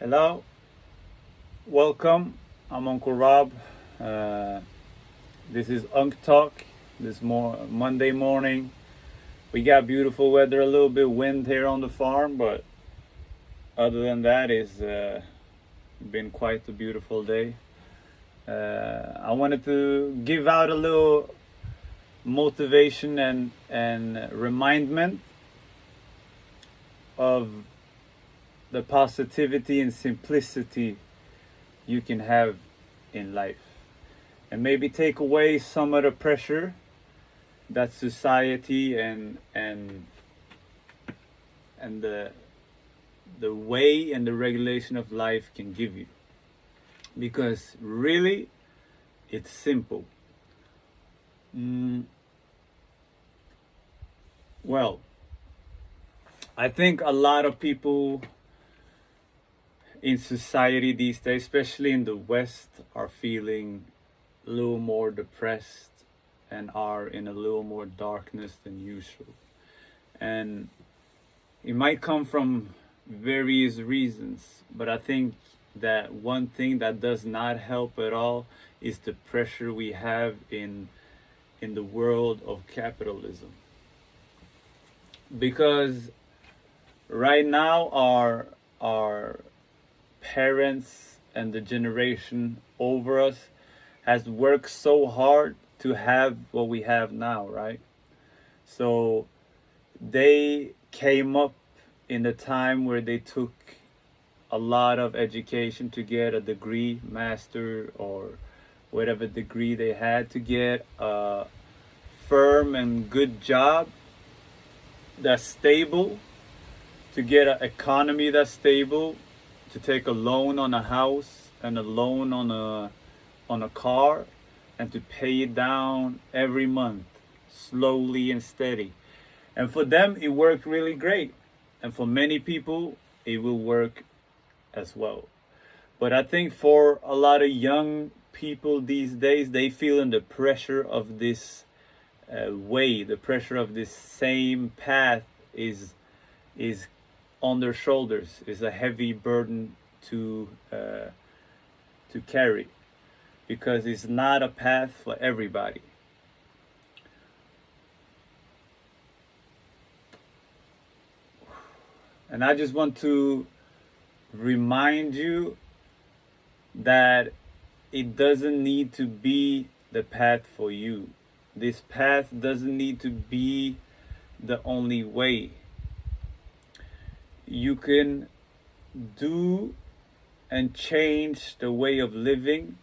Hello, welcome. I'm Uncle Rob. Uh, this is Unk Talk. Monday morning. We got beautiful weather, a little bit wind here on the farm, but other than that, it's been quite a beautiful day. I wanted to give out a little motivation and remindment of the positivity and simplicity you can have in life, and maybe take away some of the pressure that society and the way and the regulation of life can give you, because really it's simple. Well, I think a lot of people in society these days, especially in the West, are feeling a little more depressed and are in a little more darkness than usual. And it might come from various reasons, but I think that one thing that does not help at all is the pressure we have in the world of capitalism. Because right now our parents and the generation over us has worked so hard to have what we have now, right? So they came up in a time where they took a lot of education to get a degree, master or whatever degree they had, to get a firm and good job that's stable, to get an economy that's stable, to take a loan on a house and a loan on a car, and to pay it down every month, slowly and steady. And for them, it worked really great. And for many people, it will work as well. But I think for a lot of young people these days, they feel in the pressure of this way, the pressure of this same path is on their shoulders, is a heavy burden to carry, because it's not a path for everybody. And I just want to remind you that it doesn't need to be the path for you. This path doesn't need to be the only way. You can do and change the way of living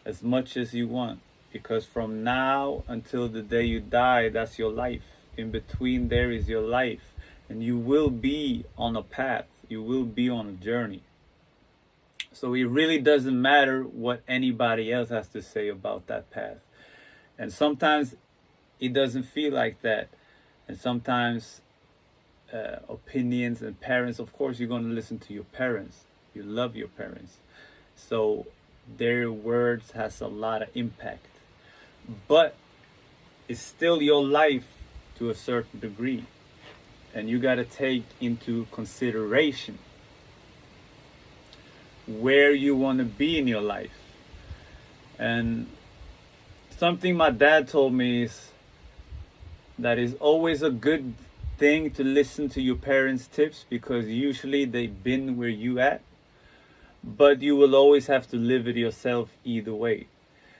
as much as you want, because from now until the day you die, that's your life. In between there is your life, and you will be on a path, you will be on a journey. So it really doesn't matter what anybody else has to say about that path. And sometimes it doesn't feel like that, and sometimes opinions and parents, of course you're going to listen to your parents, you love your parents, so their words has a lot of impact, but it's still your life to a certain degree, and you got to take into consideration where you want to be in your life. And something my dad told me is that it's always a good thing to listen to your parents' tips, because usually they've been where you at, but you will always have to live it yourself either way.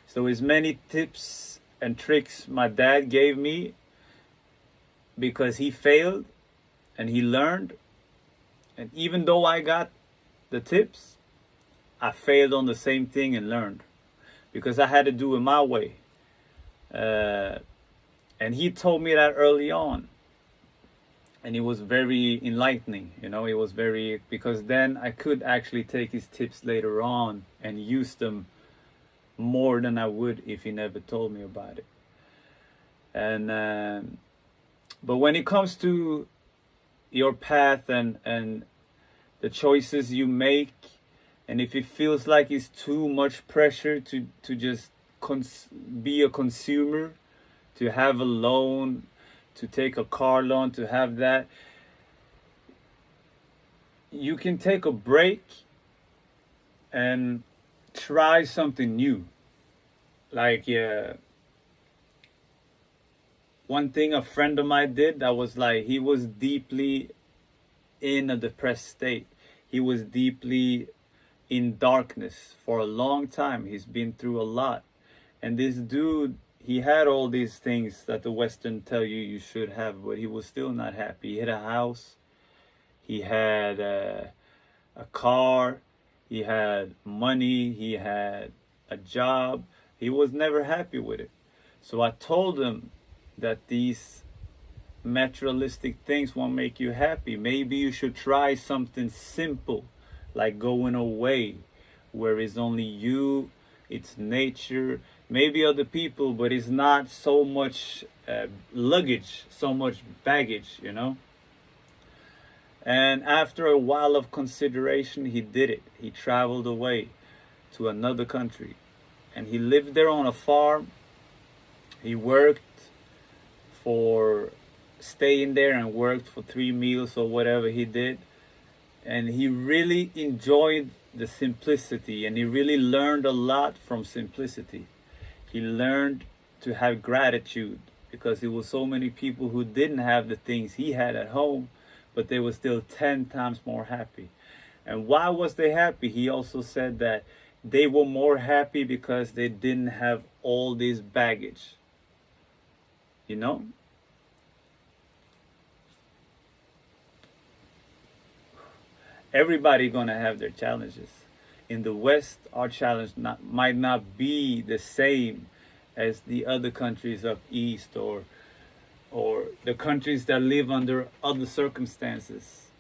So as many tips and tricks my dad gave me, because he failed and he learned, and even though I got the tips, I failed on the same thing and learned, because I had to do it my way. And he told me that early on, and it was very enlightening. It was very, because then I could actually take his tips later on and use them more than I would if he never told me about it. And but when it comes to your path and the choices you make, and if it feels like it's too much pressure to just be a consumer, to have a loan, to take a car loan, to have that, you can take a break and try something new. Like, yeah, one thing a friend of mine did that was like he was deeply in a depressed state. He was deeply in darkness for a long time. He's been through a lot. And this dude, he had all these things that the Western tell you should have, but he was still not happy. He had a house, he had a car, he had money, he had a job. He was never happy with it. So I told him that these materialistic things won't make you happy. Maybe you should try something simple, like going away, where it's only you, it's nature, maybe other people, but it's not so much luggage, so much baggage, you know? And after a while of consideration, he did it. He traveled away to another country and he lived there on a farm. He worked for staying there and worked for 3 meals or whatever he did. And he really enjoyed the simplicity and he really learned a lot from simplicity. He learned to have gratitude because there were so many people who didn't have the things he had at home, but they were still 10 times more happy. And why was they happy? He also said that they were more happy because they didn't have all this baggage. You know? Everybody gonna have their challenges. In the West, our challenge might not be the same as the other countries up east or the countries that live under other circumstances,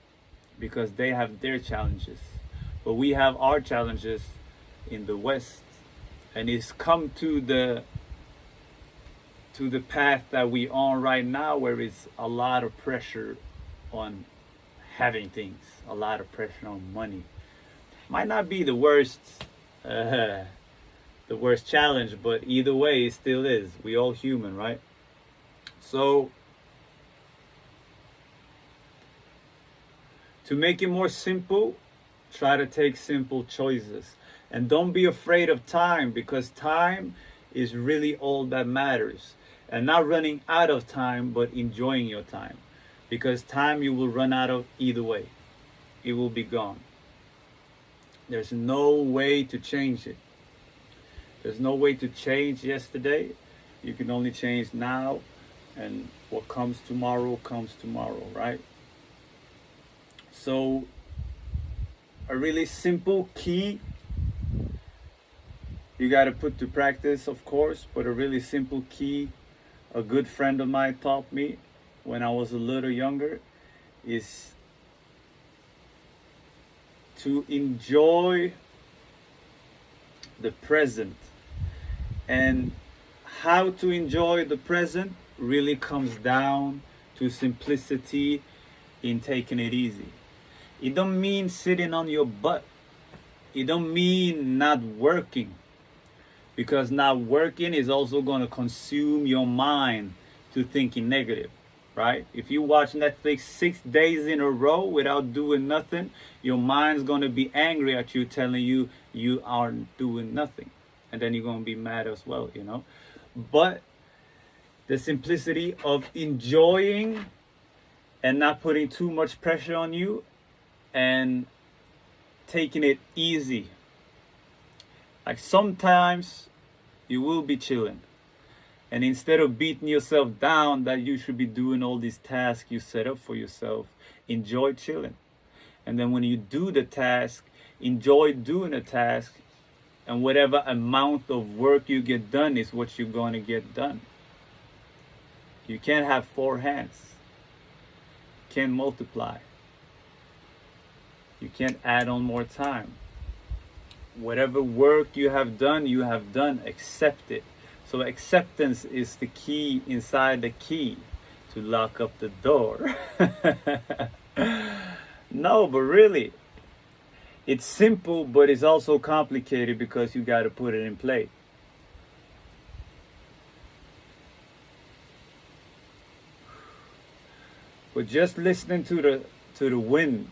because they have their challenges. But we have our challenges in the West, and it's come to the path that we on right now, where it's a lot of pressure on having things, a lot of pressure on money. Might not be the worst challenge, but either way it still is. We all human, right? So to make it more simple, try to take simple choices. And don't be afraid of time, because time is really all that matters. And not running out of time, but enjoying your time. Because time you will run out of either way. It will be gone. There's no way to change it. There's no way to change yesterday. You can only change now. And what comes tomorrow, right? So, a really simple key you got to put to practice, of course, but a really simple key a good friend of mine taught me when I was a little younger is to enjoy the present. And how to enjoy the present really comes down to simplicity in taking it easy. It don't mean sitting on your butt. It don't mean not working, because not working is also going to consume your mind to thinking negative, right? If you watch Netflix 6 days in a row without doing nothing, your mind's going to be angry at you, telling you you aren't doing nothing. And then you're going to be mad as well, you know? But the simplicity of enjoying and not putting too much pressure on you and taking it easy. Like sometimes you will be chilling, and instead of beating yourself down that you should be doing all these tasks you set up for yourself, enjoy chilling. And then when you do the task, enjoy doing the task, and whatever amount of work you get done is what you're going to get done. You can't have 4 hands. You can't multiply. You can't add on more time. Whatever work you have done, accept it. So acceptance is the key inside the key to lock up the door. No, but really, it's simple, but it's also complicated because you got to put it in play. But just listening to the wind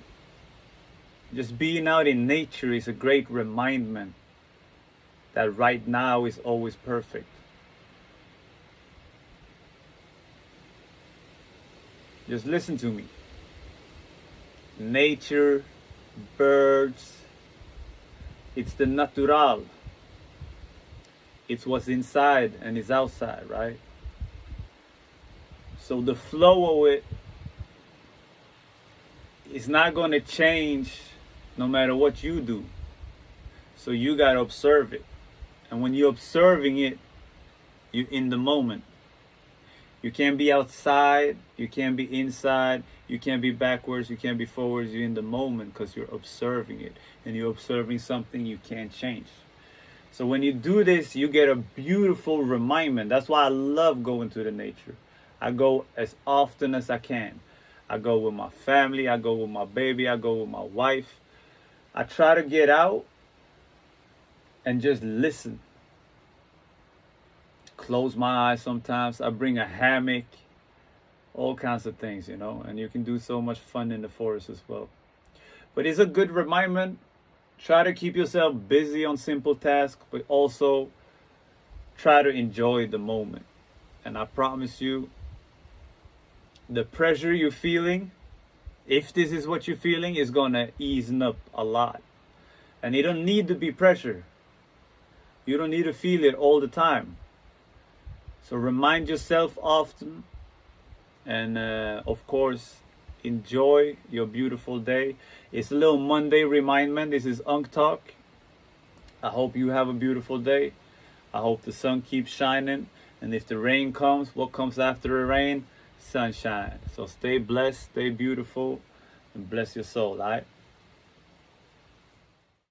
Just being out in nature is a great reminder that right now is always perfect. Just listen to me. Nature, birds, it's the natural. It's what's inside and is outside, right? So the flow of it is not going to change no matter what you do. So you got to observe it. And when you're observing it, you're in the moment. You can't be outside, you can't be inside, you can't be backwards, you can't be forwards. You're in the moment because you're observing it. And you're observing something you can't change. So when you do this, you get a beautiful reminder. That's why I love going to the nature. I go as often as I can. I go with my family, I go with my baby, I go with my wife. I try to get out and just listen. Close my eyes sometimes. I bring a hammock, all kinds of things, and you can do so much fun in the forest as well. But it's a good reminder. Try to keep yourself busy on simple tasks, but also try to enjoy the moment. And I promise you, the pressure you're feeling, if this is what you're feeling, is going to ease up a lot. And it don't need to be pressure. You don't need to feel it all the time. So remind yourself often, and of course, enjoy your beautiful day. It's a little Monday reminder. This is Unk Talk. I hope you have a beautiful day. I hope the sun keeps shining. And if the rain comes, what comes after the rain? Sunshine. So stay blessed, stay beautiful, and bless your soul, all right?